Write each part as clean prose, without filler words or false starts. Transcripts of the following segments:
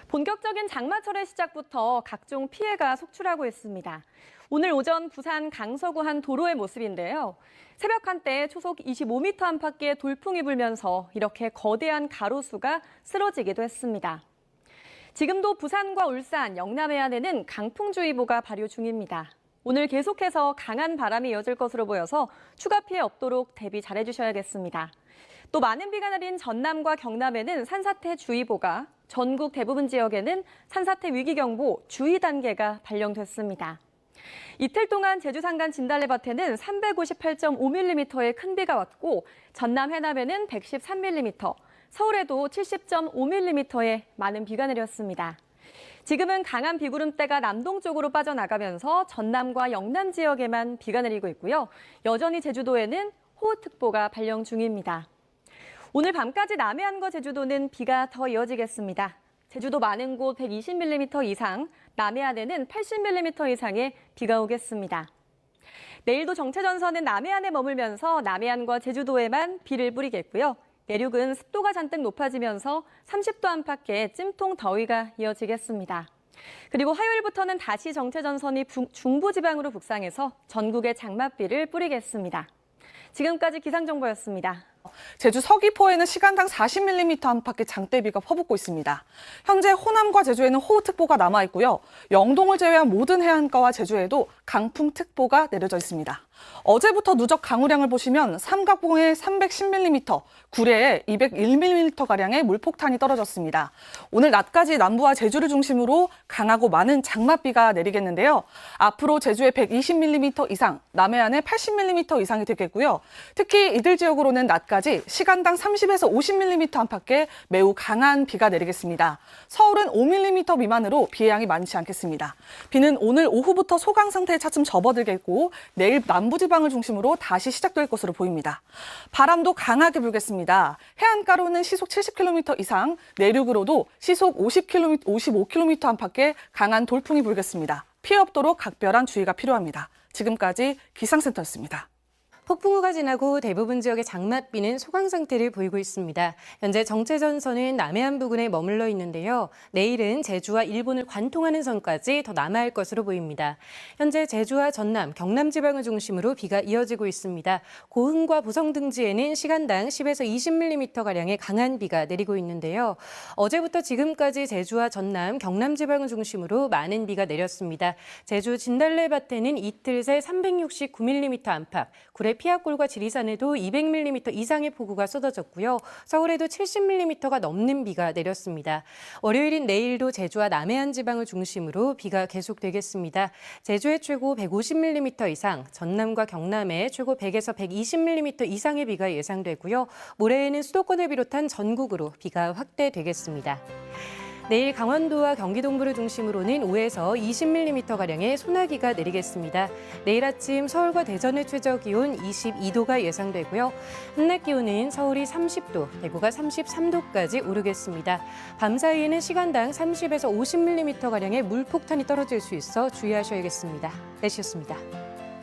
본격적인 장마철의 시작부터 각종 피해가 속출하고 있습니다. 오늘 오전 부산 강서구 한 도로의 모습인데요. 새벽 한때 초속 25m 안팎의 돌풍이 불면서 이렇게 거대한 가로수가 쓰러지기도 했습니다. 지금도 부산과 울산, 영남 해안에는 강풍주의보가 발효 중입니다. 오늘 계속해서 강한 바람이 이어질 것으로 보여서 추가 피해 없도록 대비 잘해주셔야겠습니다. 또 많은 비가 내린 전남과 경남에는 산사태주의보가, 전국 대부분 지역에는 산사태 위기경보 주의 단계가 발령됐습니다. 이틀 동안 제주 산간 진달래밭에는 358.5mm의 큰 비가 왔고 전남 해남에는 113mm, 서울에도 70.5mm의 많은 비가 내렸습니다. 지금은 강한 비구름대가 남동쪽으로 빠져나가면서 전남과 영남 지역에만 비가 내리고 있고요. 여전히 제주도에는 호우특보가 발령 중입니다. 오늘 밤까지 남해안과 제주도는 비가 더 이어지겠습니다. 제주도 많은 곳 120mm 이상, 남해안에는 80mm 이상의 비가 오겠습니다. 내일도 정체전선은 남해안에 머물면서 남해안과 제주도에만 비를 뿌리겠고요. 내륙은 습도가 잔뜩 높아지면서 30도 안팎의 찜통 더위가 이어지겠습니다. 그리고 화요일부터는 다시 정체전선이 중부지방으로 북상해서 전국에 장맛비를 뿌리겠습니다. 지금까지 기상정보였습니다. 제주 서귀포에는 시간당 40mm 안팎의 장대비가 퍼붓고 있습니다. 현재 호남과 제주에는 호우특보가 남아있고요. 영동을 제외한 모든 해안가와 제주에도 강풍특보가 내려져 있습니다. 어제부터 누적 강우량을 보시면 삼각봉에 310mm, 구례에 201mm가량의 물폭탄이 떨어졌습니다. 오늘 낮까지 남부와 제주를 중심으로 강하고 많은 장맛비가 내리겠는데요. 앞으로 제주에 120mm 이상, 남해안에 80mm 이상이 되겠고요. 특히 이들 지역으로는 낮까지 시간당 30에서 50mm 안팎의 매우 강한 비가 내리겠습니다. 서울은 5mm 미만으로 비의 양이 많지 않겠습니다. 비는 오늘 오후부터 소강 상태에 차츰 접어들겠고 내일 남부지방을 중심으로 다시 시작될 것으로 보입니다. 바람도 강하게 불겠습니다. 해안가로는 시속 70km 이상, 내륙으로도 시속 50km, 55km 안팎의 강한 돌풍이 불겠습니다. 피해 없도록 각별한 주의가 필요합니다. 지금까지 기상센터였습니다. 폭풍우가 지나고 대부분 지역의 장맛비는 소강 상태를 보이고 있습니다. 현재 정체전선은 남해안 부근에 머물러 있는데요. 내일은 제주와 일본을 관통하는 선까지 더 남아할 것으로 보입니다. 현재 제주와 전남, 경남 지방을 중심으로 비가 이어지고 있습니다. 고흥과 부성 등지에는 시간당 10에서 20mm가량의 강한 비가 내리고 있는데요. 어제부터 지금까지 제주와 전남, 경남 지방을 중심으로 많은 비가 내렸습니다. 제주 진달래밭에는 이틀 새 369mm 안팎, 구례 피아골과 지리산에도 200mm 이상의 폭우가 쏟아졌고요. 서울에도 70mm가 넘는 비가 내렸습니다. 월요일인 내일도 제주와 남해안 지방을 중심으로 비가 계속되겠습니다. 제주에 최고 150mm 이상, 전남과 경남에 최고 100에서 120mm 이상의 비가 예상되고요. 모레에는 수도권을 비롯한 전국으로 비가 확대되겠습니다. 내일 강원도와 경기 동부를 중심으로는 5에서 20mm가량의 소나기가 내리겠습니다. 내일 아침 서울과 대전의 최저기온 22도가 예상되고요. 한낮 기온은 서울이 30도, 대구가 33도까지 오르겠습니다. 밤 사이에는 시간당 30에서 50mm가량의 물폭탄이 떨어질 수 있어 주의하셔야겠습니다. 날씨였습니다.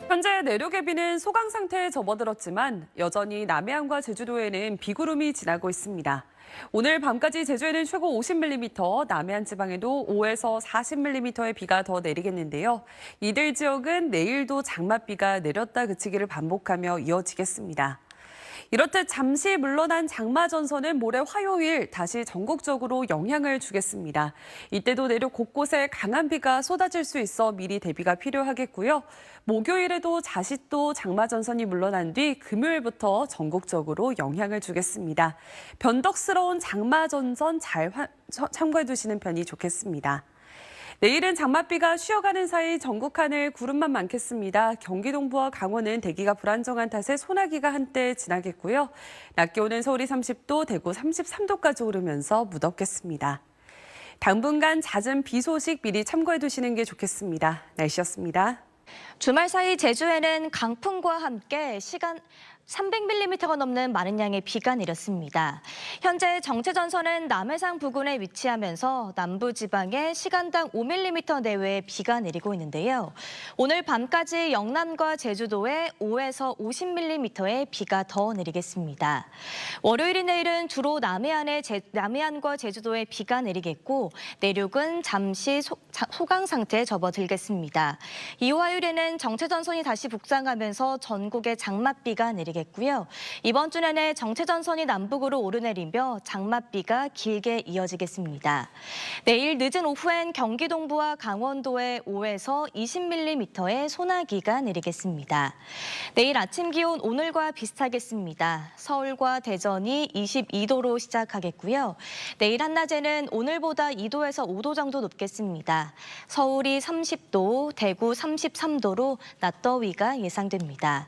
현재 내륙의 비는 소강 상태에 접어들었지만 여전히 남해안과 제주도에는 비구름이 지나고 있습니다. 오늘 밤까지 제주에는 최고 50mm, 남해안 지방에도 5에서 40mm의 비가 더 내리겠는데요. 이들 지역은 내일도 장맛비가 내렸다 그치기를 반복하며 이어지겠습니다. 이렇듯 잠시 물러난 장마전선은 모레 화요일 다시 전국적으로 영향을 주겠습니다. 이때도 내륙 곳곳에 강한 비가 쏟아질 수 있어 미리 대비가 필요하겠고요. 목요일에도 다시 또 장마전선이 물러난 뒤 금요일부터 전국적으로 영향을 주겠습니다. 변덕스러운 장마전선 잘 참고해 두시는 편이 좋겠습니다. 내일은 장맛비가 쉬어가는 사이 전국 하늘 구름만 많겠습니다. 경기 동부와 강원은 대기가 불안정한 탓에 소나기가 한때 지나겠고요. 낮 기온은 서울이 30도, 대구 33도까지 오르면서 무덥겠습니다. 당분간 잦은 비 소식 미리 참고해 두시는 게 좋겠습니다. 날씨였습니다. 주말 사이 제주에는 강풍과 함께 300mm가 넘는 많은 양의 비가 내렸습니다. 현재 정체전선은 남해상 부근에 위치하면서 남부지방에 시간당 5mm 내외의 비가 내리고 있는데요. 오늘 밤까지 영남과 제주도에 5에서 50mm의 비가 더 내리겠습니다. 월요일인 내일은 주로 남해안과 제주도에 비가 내리겠고 내륙은 잠시 소강 상태에 접어들겠습니다. 이후 화요일에는 정체전선이 다시 북상하면서 전국에 장맛비가 내리겠습니다. 이번 주 내내 정체전선이 남북으로 오르내리며 장맛비가 길게 이어지겠습니다. 내일 늦은 오후엔 경기 동부와 강원도에 5에서 20mm의 소나기가 내리겠습니다. 내일 아침 기온 오늘과 비슷하겠습니다. 서울과 대전이 22도로 시작하겠고요. 내일 한낮에는 오늘보다 2도에서 5도 정도 높겠습니다. 서울이 30도, 대구 33도로 낮더위가 예상됩니다.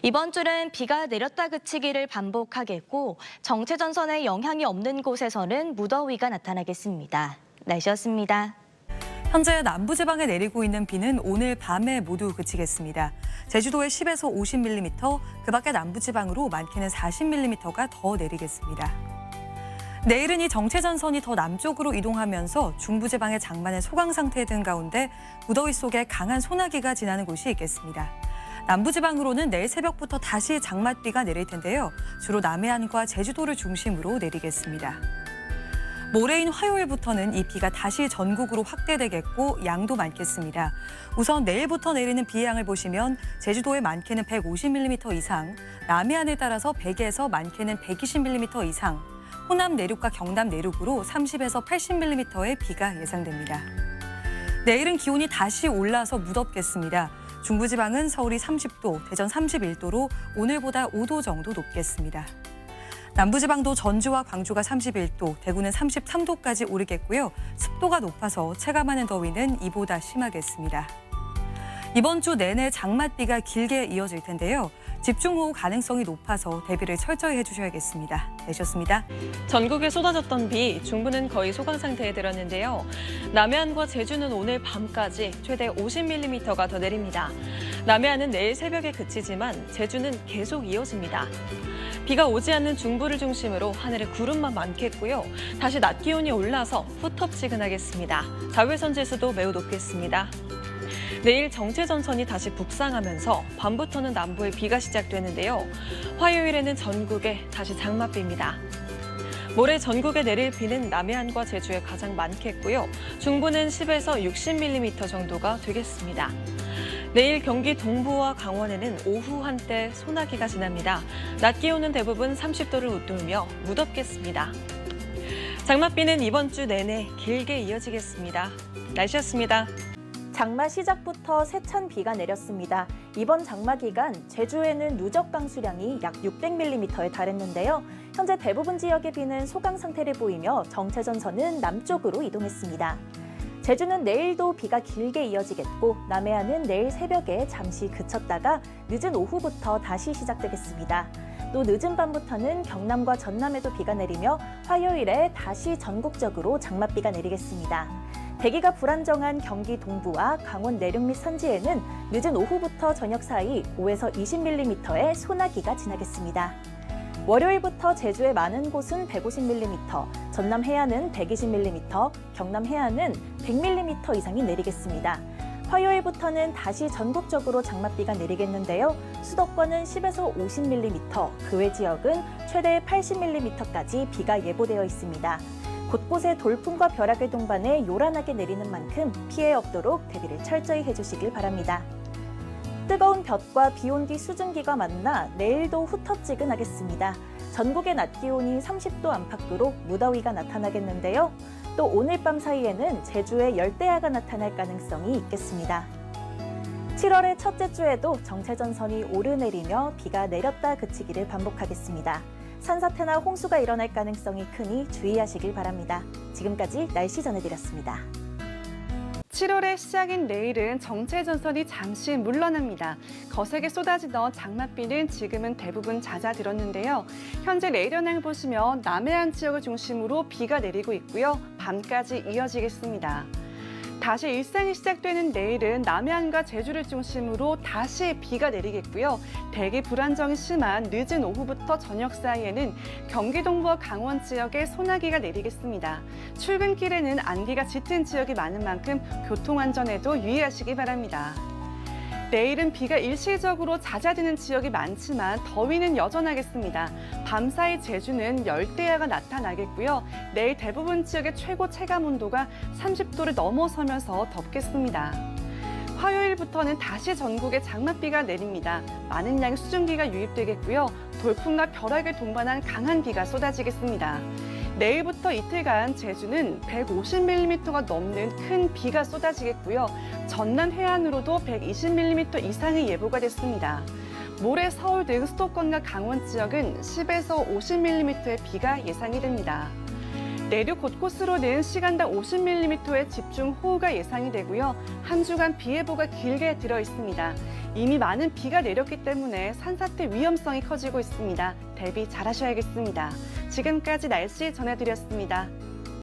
이번 주는 비가 내렸다 그치기를 반복하겠고 정체전선에 영향이 없는 곳에서는 무더위가 나타나겠습니다. 날씨였습니다. 현재 남부지방에 내리고 있는 비는 오늘 밤에 모두 그치겠습니다. 제주도에 10에서 50mm, 그 밖에 남부지방으로 많게는 40mm가 더 내리겠습니다. 내일은 이 정체전선이 더 남쪽으로 이동하면서 중부지방의 장마는 소강 상태에 든 가운데 무더위 속에 강한 소나기가 지나는 곳이 있겠습니다. 남부지방으로는 내일 새벽부터 다시 장맛비가 내릴 텐데요. 주로 남해안과 제주도를 중심으로 내리겠습니다. 모레인 화요일부터는 이 비가 다시 전국으로 확대되겠고 양도 많겠습니다. 우선 내일부터 내리는 비의 양을 보시면 제주도에 많게는 150mm 이상, 남해안에 따라서 100에서 많게는 120mm 이상, 호남 내륙과 경남 내륙으로 30에서 80mm의 비가 예상됩니다. 내일은 기온이 다시 올라서 무덥겠습니다. 중부지방은 서울이 30도, 대전 31도로 오늘보다 5도 정도 높겠습니다. 남부지방도 전주와 광주가 31도, 대구는 33도까지 오르겠고요. 습도가 높아서 체감하는 더위는 이보다 심하겠습니다. 이번 주 내내 장맛비가 길게 이어질 텐데요. 집중호우 가능성이 높아서 대비를 철저히 해주셔야겠습니다. 내셨습니다. 전국에 쏟아졌던 비, 중부는 거의 소강 상태에 들었는데요. 남해안과 제주는 오늘 밤까지 최대 50mm가 더 내립니다. 남해안은 내일 새벽에 그치지만 제주는 계속 이어집니다. 비가 오지 않는 중부를 중심으로 하늘에 구름만 많겠고요. 다시 낮 기온이 올라서 후텁지근하겠습니다. 자외선 지수도 매우 높겠습니다. 내일 정체전선이 다시 북상하면서 밤부터는 남부에 비가 시작되는데요. 화요일에는 전국에 다시 장맛비입니다. 모레 전국에 내릴 비는 남해안과 제주에 가장 많겠고요. 중부는 10에서 60mm 정도가 되겠습니다. 내일 경기 동부와 강원에는 오후 한때 소나기가 지납니다. 낮 기온은 대부분 30도를 웃돌며 무덥겠습니다. 장맛비는 이번 주 내내 길게 이어지겠습니다. 날씨였습니다. 장마 시작부터 세찬 비가 내렸습니다. 이번 장마 기간 제주에는 누적 강수량이 약 600mm에 달했는데요. 현재 대부분 지역의 비는 소강 상태를 보이며 정체전선은 남쪽으로 이동했습니다. 제주는 내일도 비가 길게 이어지겠고 남해안은 내일 새벽에 잠시 그쳤다가 늦은 오후부터 다시 시작되겠습니다. 또 늦은 밤부터는 경남과 전남에도 비가 내리며 화요일에 다시 전국적으로 장맛비가 내리겠습니다. 대기가 불안정한 경기 동부와 강원 내륙 및 산지에는 늦은 오후부터 저녁 사이 5에서 20mm의 소나기가 지나겠습니다. 월요일부터 제주의 많은 곳은 150mm, 전남 해안은 120mm, 경남 해안은 100mm 이상이 내리겠습니다. 화요일부터는 다시 전국적으로 장맛비가 내리겠는데요. 수도권은 10에서 50mm, 그 외 지역은 최대 80mm까지 비가 예보되어 있습니다. 곳곳에 돌풍과 벼락을 동반해 요란하게 내리는 만큼 피해 없도록 대비를 철저히 해주시길 바랍니다. 뜨거운 볕과 비 온 뒤 수증기가 만나 내일도 후텁지근하겠습니다. 전국의 낮 기온이 30도 안팎으로 무더위가 나타나겠는데요. 또 오늘 밤 사이에는 제주에 열대야가 나타날 가능성이 있겠습니다. 7월의 첫째 주에도 정체전선이 오르내리며 비가 내렸다 그치기를 반복하겠습니다. 산사태나 홍수가 일어날 가능성이 크니 주의하시길 바랍니다. 지금까지 날씨 전해드렸습니다. 7월의 시작인 내일은 정체전선이 잠시 물러납니다. 거세게 쏟아지던 장맛비는 지금은 대부분 잦아들었는데요. 현재 내일 현황을 보시면 남해안 지역을 중심으로 비가 내리고 있고요. 밤까지 이어지겠습니다. 다시 일상이 시작되는 내일은 남해안과 제주를 중심으로 다시 비가 내리겠고요. 대기 불안정이 심한 늦은 오후부터 저녁 사이에는 경기 동부와 강원 지역에 소나기가 내리겠습니다. 출근길에는 안개가 짙은 지역이 많은 만큼 교통안전에도 유의하시기 바랍니다. 내일은 비가 일시적으로 잦아드는 지역이 많지만 더위는 여전하겠습니다. 밤사이 제주는 열대야가 나타나겠고요. 내일 대부분 지역의 최고 체감 온도가 30도를 넘어서면서 덥겠습니다. 화요일부터는 다시 전국에 장맛비가 내립니다. 많은 양의 수증기가 유입되겠고요. 돌풍과 벼락을 동반한 강한 비가 쏟아지겠습니다. 내일부터 이틀간 제주는 150mm가 넘는 큰 비가 쏟아지겠고요. 전남 해안으로도 120mm 이상이 예보가 됐습니다. 모레 서울 등 수도권과 강원 지역은 10에서 50mm의 비가 예상이 됩니다. 내륙 곳곳으로는 시간당 50mm의 집중호우가 예상이 되고요. 한 주간 비 예보가 길게 들어 있습니다. 이미 많은 비가 내렸기 때문에 산사태 위험성이 커지고 있습니다. 대비 잘하셔야겠습니다. 지금까지 날씨 전해드렸습니다.